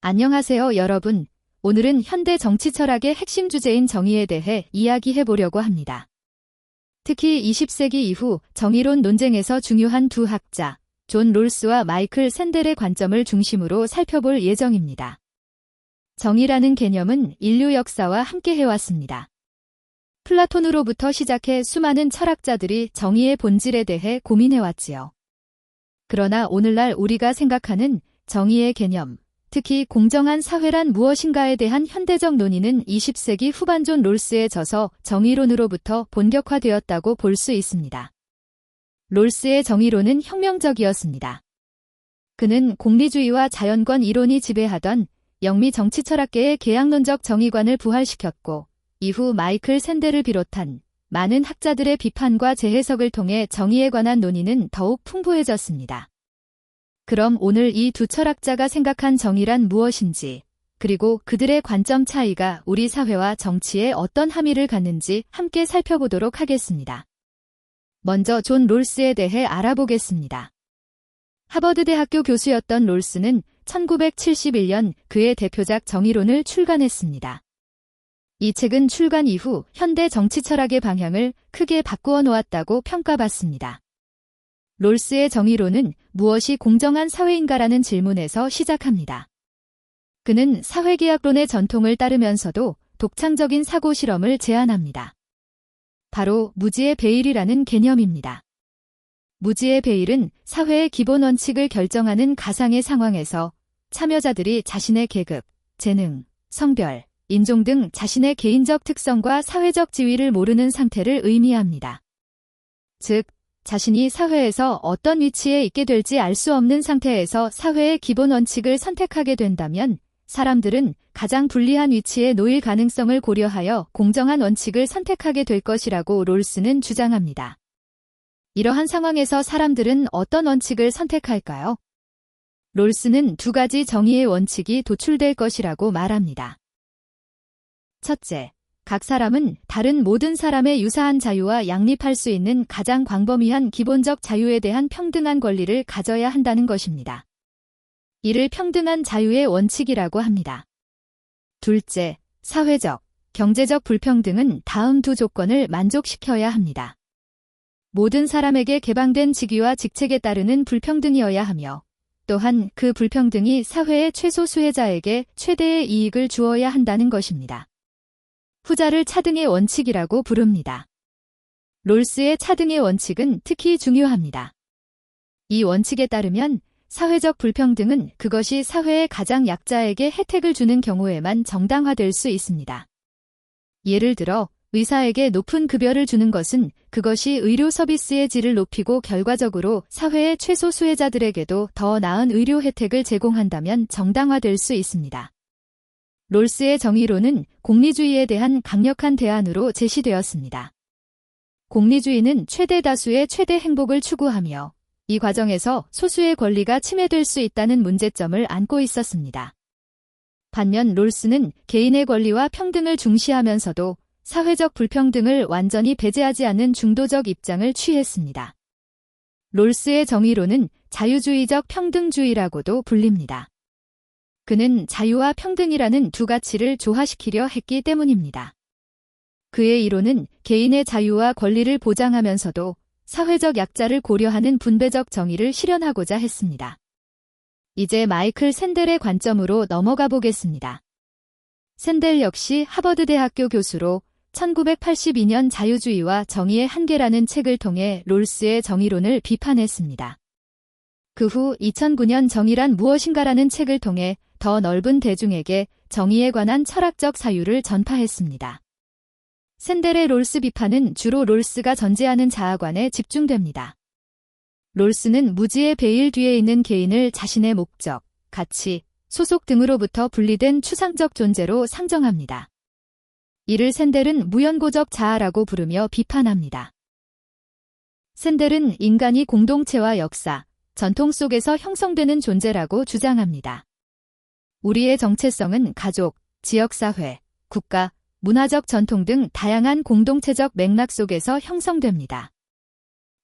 안녕하세요, 여러분. 오늘은 현대 정치 철학의 핵심 주제인 정의에 대해 이야기해 보려고 합니다. 특히 20세기 이후 정의론 논쟁에서 중요한 두 학자, 존 롤스와 마이클 샌델의 관점을 중심으로 살펴볼 예정입니다. 정의라는 개념은 인류 역사와 함께 해왔습니다. 플라톤으로부터 시작해 수많은 철학자들이 정의의 본질에 대해 고민해왔지요. 그러나 오늘날 우리가 생각하는 정의의 개념, 특히 공정한 사회란 무엇인가에 대한 현대적 논의는 20세기 후반 존 롤스에 져서 정의론으로부터 본격화되었다고 볼 수 있습니다. 롤스의 정의론은 혁명적이었습니다. 그는 공리주의와 자연권 이론이 지배하던 영미 정치철학계의 계약론적 정의관을 부활시켰고, 이후 마이클 샌델을 비롯한 많은 학자들의 비판과 재해석을 통해 정의에 관한 논의는 더욱 풍부해졌습니다. 그럼 오늘 이 두 철학자가 생각한 정의란 무엇인지, 그리고 그들의 관점 차이가 우리 사회와 정치에 어떤 함의를 갖는지 함께 살펴보도록 하겠습니다. 먼저 존 롤스에 대해 알아보겠습니다. 하버드대학교 교수였던 롤스는 1971년 그의 대표작 정의론을 출간했습니다. 이 책은 출간 이후 현대 정치 철학의 방향을 크게 바꾸어 놓았다고 평가받습니다. 롤스의 정의론은 무엇이 공정한 사회인가라는 질문에서 시작합니다. 그는 사회계약론의 전통을 따르면서도 독창적인 사고 실험을 제안합니다. 바로 무지의 배일이라는 개념입니다. 무지의 배일은 사회의 기본 원칙을 결정하는 가상의 상황에서 참여자들이 자신의 계급, 재능, 성별, 인종 등 자신의 개인적 특성과 사회적 지위를 모르는 상태를 의미합니다. 즉, 자신이 사회에서 어떤 위치에 있게 될지 알 수 없는 상태에서 사회의 기본 원칙을 선택하게 된다면 사람들은 가장 불리한 위치에 놓일 가능성을 고려하여 공정한 원칙을 선택하게 될 것이라고 롤스는 주장합니다. 이러한 상황에서 사람들은 어떤 원칙을 선택할까요? 롤스는 두 가지 정의의 원칙이 도출될 것이라고 말합니다. 첫째, 각 사람은 다른 모든 사람의 유사한 자유와 양립할 수 있는 가장 광범위한 기본적 자유에 대한 평등한 권리를 가져야 한다는 것입니다. 이를 평등한 자유의 원칙이라고 합니다. 둘째, 사회적, 경제적 불평등은 다음 두 조건을 만족시켜야 합니다. 모든 사람에게 개방된 직위와 직책에 따르는 불평등이어야 하며, 또한 그 불평등이 사회의 최소 수혜자에게 최대의 이익을 주어야 한다는 것입니다. 후자를 차등의 원칙이라고 부릅니다. 롤스의 차등의 원칙은 특히 중요합니다. 이 원칙에 따르면 사회적 불평등은 그것이 사회의 가장 약자에게 혜택을 주는 경우에만 정당화될 수 있습니다. 예를 들어 의사에게 높은 급여를 주는 것은 그것이 의료 서비스의 질을 높이고 결과적으로 사회의 최소 수혜자들에게도 더 나은 의료 혜택을 제공한다면 정당화될 수 있습니다. 롤스의 정의론은 공리주의에 대한 강력한 대안으로 제시되었습니다. 공리주의는 최대 다수의 최대 행복을 추구하며 이 과정에서 소수의 권리가 침해될 수 있다는 문제점을 안고 있었습니다. 반면 롤스는 개인의 권리와 평등을 중시하면서도 사회적 불평등을 완전히 배제하지 않는 중도적 입장을 취했습니다. 롤스의 정의론은 자유주의적 평등주의라고도 불립니다. 그는 자유와 평등이라는 두 가치를 조화시키려 했기 때문입니다. 그의 이론은 개인의 자유와 권리를 보장하면서도 사회적 약자를 고려하는 분배적 정의를 실현하고자 했습니다. 이제 마이클 샌델의 관점으로 넘어가 보겠습니다. 샌델 역시 하버드대학교 교수로 1982년 자유주의와 정의의 한계라는 책을 통해 롤스의 정의론을 비판했습니다. 그 후 2009년 정의란 무엇인가라는 책을 통해 더 넓은 대중에게 정의에 관한 철학적 사유를 전파했습니다. 샌델의 롤스 비판은 주로 롤스가 전제하는 자아관에 집중됩니다. 롤스는 무지의 배일 뒤에 있는 개인을 자신의 목적, 가치, 소속 등으로부터 분리된 추상적 존재로 상정합니다. 이를 샌델은 무연고적 자아라고 부르며 비판합니다. 샌델은 인간이 공동체와 역사, 전통 속에서 형성되는 존재라고 주장합니다. 우리의 정체성은 가족, 지역사회, 국가, 문화적 전통 등 다양한 공동체적 맥락 속에서 형성됩니다.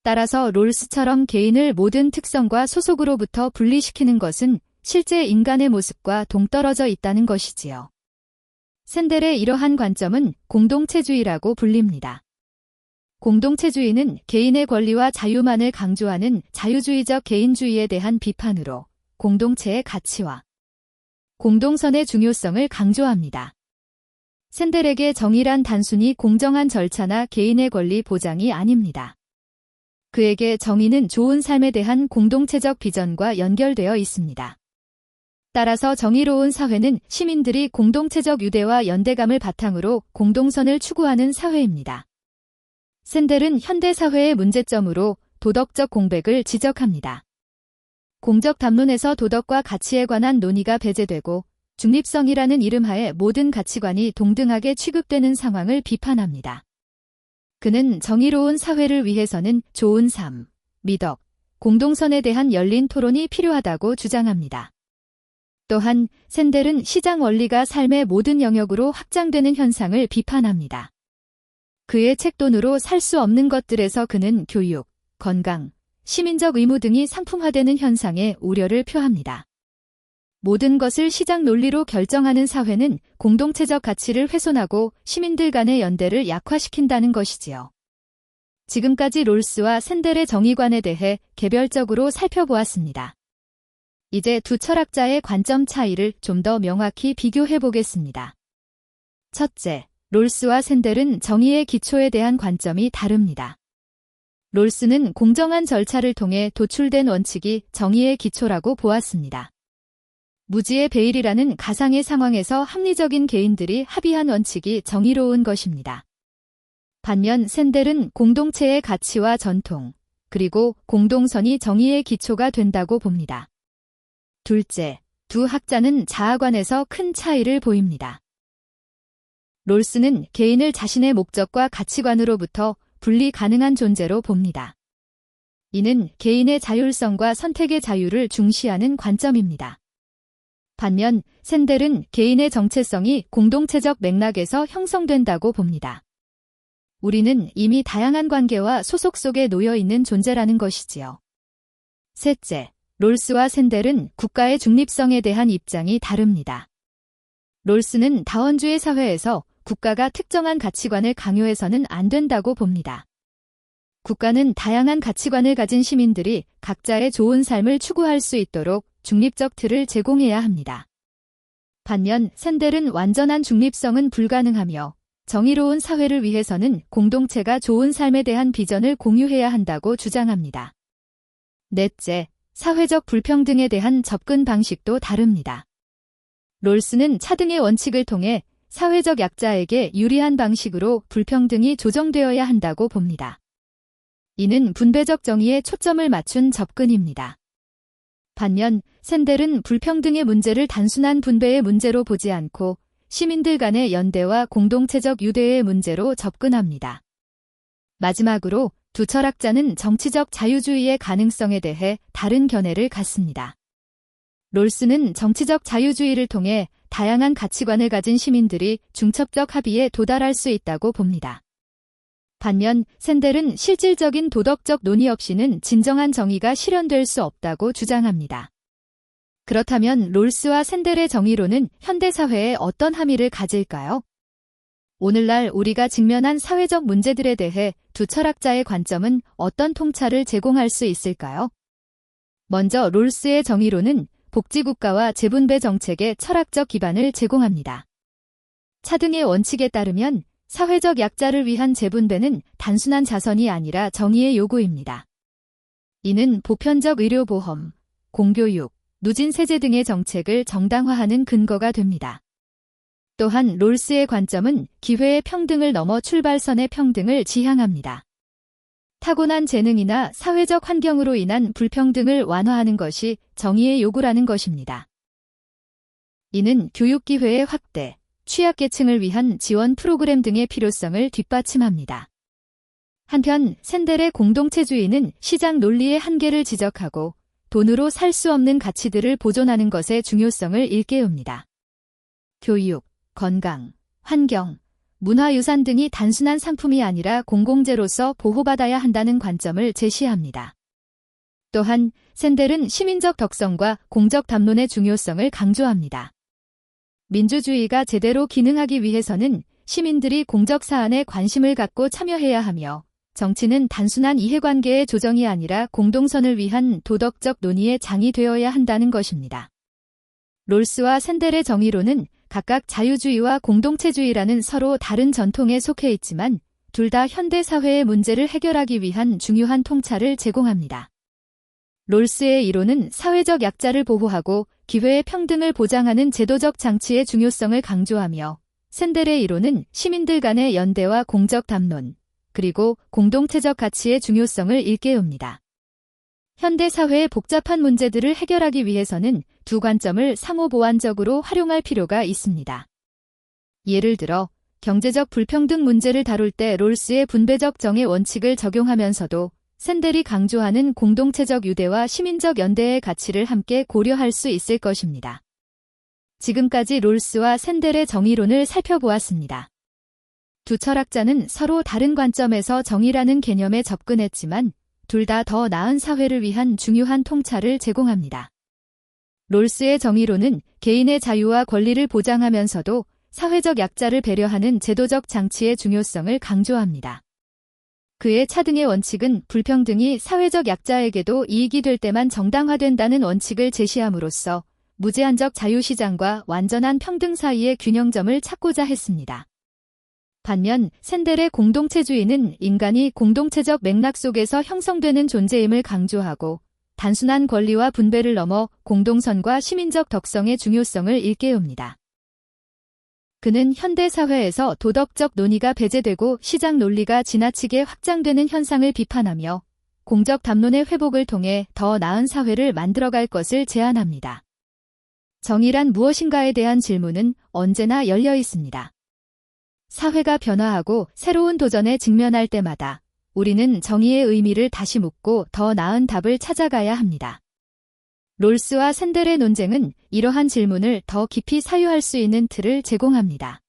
따라서 롤스처럼 개인을 모든 특성과 소속으로부터 분리시키는 것은 실제 인간의 모습과 동떨어져 있다는 것이지요. 샌델의 이러한 관점은 공동체주의라고 불립니다. 공동체주의는 개인의 권리와 자유만을 강조하는 자유주의적 개인주의에 대한 비판으로 공동체의 가치와 공동선의 중요성을 강조합니다. 샌델에게 정의란 단순히 공정한 절차나 개인의 권리 보장이 아닙니다. 그에게 정의는 좋은 삶에 대한 공동체적 비전과 연결되어 있습니다. 따라서 정의로운 사회는 시민들이 공동체적 유대와 연대감을 바탕으로 공동선을 추구하는 사회입니다. 샌델은 현대사회의 문제점으로 도덕적 공백을 지적합니다. 공적 담론에서 도덕과 가치에 관한 논의가 배제되고 중립성이라는 이름하에 모든 가치관이 동등하게 취급되는 상황을 비판합니다. 그는 정의로운 사회를 위해서는 좋은 삶, 미덕, 공동선에 대한 열린 토론이 필요하다고 주장합니다. 또한 샌델은 시장 원리가 삶의 모든 영역으로 확장되는 현상을 비판합니다. 그의 책 돈으로 살 수 없는 것들에서 그는 교육, 건강, 시민적 의무 등이 상품화되는 현상에 우려를 표합니다. 모든 것을 시장 논리로 결정하는 사회는 공동체적 가치를 훼손하고 시민들 간의 연대를 약화시킨다는 것이지요. 지금까지 롤스와 샌델의 정의관에 대해 개별적으로 살펴보았습니다. 이제 두 철학자의 관점 차이를 좀 더 명확히 비교해 보겠습니다. 첫째, 롤스와 샌델은 정의의 기초에 대한 관점이 다릅니다. 롤스는 공정한 절차를 통해 도출된 원칙이 정의의 기초라고 보았습니다. 무지의 베일이라는 가상의 상황에서 합리적인 개인들이 합의한 원칙이 정의로운 것입니다. 반면 샌델은 공동체의 가치와 전통, 그리고 공동선이 정의의 기초가 된다고 봅니다. 둘째, 두 학자는 자아관에서 큰 차이를 보입니다. 롤스는 개인을 자신의 목적과 가치관으로부터 분리 가능한 존재로 봅니다. 이는 개인의 자율성과 선택의 자유를 중시하는 관점입니다. 반면 샌델은 개인의 정체성이 공동체적 맥락에서 형성된다고 봅니다. 우리는 이미 다양한 관계와 소속 속에 놓여 있는 존재라는 것이지요. 셋째, 롤스와 샌델은 국가의 중립성에 대한 입장이 다릅니다. 롤스는 다원주의 사회에서 국가가 특정한 가치관을 강요해서는 안 된다고 봅니다. 국가는 다양한 가치관을 가진 시민들이 각자의 좋은 삶을 추구할 수 있도록 중립적 틀을 제공해야 합니다. 반면 샌델은 완전한 중립성은 불가능하며 정의로운 사회를 위해서는 공동체가 좋은 삶에 대한 비전을 공유해야 한다고 주장합니다. 넷째, 사회적 불평등에 대한 접근 방식도 다릅니다. 롤스는 차등의 원칙을 통해 사회적 약자에게 유리한 방식으로 불평등이 조정되어야 한다고 봅니다. 이는 분배적 정의에 초점을 맞춘 접근입니다. 반면 샌델은 불평등의 문제를 단순한 분배의 문제로 보지 않고 시민들 간의 연대와 공동체적 유대의 문제로 접근합니다. 마지막으로 두 철학자는 정치적 자유주의의 가능성에 대해 다른 견해를 갖습니다. 롤스는 정치적 자유주의를 통해 다양한 가치관을 가진 시민들이 중첩적 합의에 도달할 수 있다고 봅니다. 반면 샌델은 실질적인 도덕적 논의 없이는 진정한 정의가 실현될 수 없다고 주장합니다. 그렇다면 롤스와 샌델의 정의론은 현대사회에 어떤 함의를 가질까요? 오늘날 우리가 직면한 사회적 문제들에 대해 두 철학자의 관점은 어떤 통찰을 제공할 수 있을까요? 먼저 롤스의 정의론은 복지국가와 재분배 정책의 철학적 기반을 제공합니다. 차등의 원칙에 따르면 사회적 약자를 위한 재분배는 단순한 자선이 아니라 정의의 요구입니다. 이는 보편적 의료보험, 공교육, 누진세제 등의 정책을 정당화하는 근거가 됩니다. 또한 롤스의 관점은 기회의 평등을 넘어 출발선의 평등을 지향합니다. 타고난 재능이나 사회적 환경으로 인한 불평등을 완화하는 것이 정의의 요구라는 것입니다. 이는 교육기회의 확대, 취약계층을 위한 지원 프로그램 등의 필요성을 뒷받침합니다. 한편 샌델의 공동체주의는 시장 논리의 한계를 지적하고 돈으로 살 수 없는 가치들을 보존하는 것의 중요성을 일깨웁니다. 교육, 건강, 환경, 문화유산 등이 단순한 상품이 아니라 공공재로서 보호받아야 한다는 관점을 제시합니다. 또한 샌델은 시민적 덕성과 공적 담론의 중요성을 강조합니다. 민주주의가 제대로 기능하기 위해서는 시민들이 공적 사안에 관심을 갖고 참여해야 하며 정치는 단순한 이해관계의 조정이 아니라 공동선을 위한 도덕적 논의의 장이 되어야 한다는 것입니다. 롤스와 샌델의 정의론은 각각 자유주의와 공동체주의라는 서로 다른 전통에 속해 있지만 둘 다 현대 사회의 문제를 해결하기 위한 중요한 통찰을 제공합니다. 롤스의 이론은 사회적 약자를 보호하고 기회의 평등을 보장하는 제도적 장치의 중요성을 강조하며 샌델의 이론은 시민들 간의 연대와 공적 담론, 그리고 공동체적 가치의 중요성을 일깨웁니다. 현대 사회의 복잡한 문제들을 해결하기 위해서는 두 관점을 상호 보완적으로 활용할 필요가 있습니다. 예를 들어 경제적 불평등 문제를 다룰 때 롤스의 분배적 정의 원칙을 적용하면서도 샌델이 강조하는 공동체적 유대와 시민적 연대의 가치를 함께 고려할 수 있을 것입니다. 지금까지 롤스와 샌델의 정의론을 살펴보았습니다. 두 철학자는 서로 다른 관점에서 정의라는 개념에 접근했지만 둘 다 더 나은 사회를 위한 중요한 통찰을 제공합니다. 롤스의 정의론은 개인의 자유와 권리를 보장하면서도 사회적 약자를 배려하는 제도적 장치의 중요성을 강조합니다. 그의 차등의 원칙은 불평등이 사회적 약자에게도 이익이 될 때만 정당화된다는 원칙을 제시함으로써 무제한적 자유시장과 완전한 평등 사이의 균형점을 찾고자 했습니다. 반면 샌델의 공동체주의는 인간이 공동체적 맥락 속에서 형성되는 존재임을 강조하고 단순한 권리와 분배를 넘어 공동선과 시민적 덕성의 중요성을 일깨웁니다. 그는 현대 사회에서 도덕적 논의가 배제되고 시장 논리가 지나치게 확장되는 현상을 비판하며 공적 담론의 회복을 통해 더 나은 사회를 만들어갈 것을 제안합니다. 정의란 무엇인가에 대한 질문은 언제나 열려 있습니다. 사회가 변화하고 새로운 도전에 직면할 때마다 우리는 정의의 의미를 다시 묻고 더 나은 답을 찾아가야 합니다. 롤스와 샌델의 논쟁은 이러한 질문을 더 깊이 사유할 수 있는 틀을 제공합니다.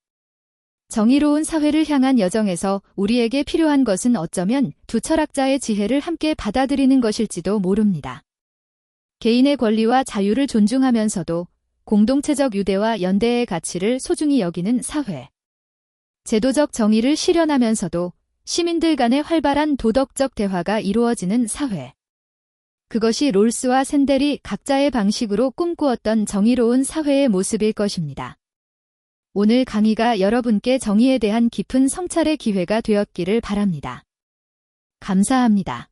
정의로운 사회를 향한 여정에서 우리에게 필요한 것은 어쩌면 두 철학자의 지혜를 함께 받아들이는 것일지도 모릅니다. 개인의 권리와 자유를 존중하면서도 공동체적 유대와 연대의 가치를 소중히 여기는 사회. 제도적 정의를 실현하면서도 시민들 간의 활발한 도덕적 대화가 이루어지는 사회. 그것이 롤스와 샌델이 각자의 방식으로 꿈꾸었던 정의로운 사회의 모습일 것입니다. 오늘 강의가 여러분께 정의에 대한 깊은 성찰의 기회가 되었기를 바랍니다. 감사합니다.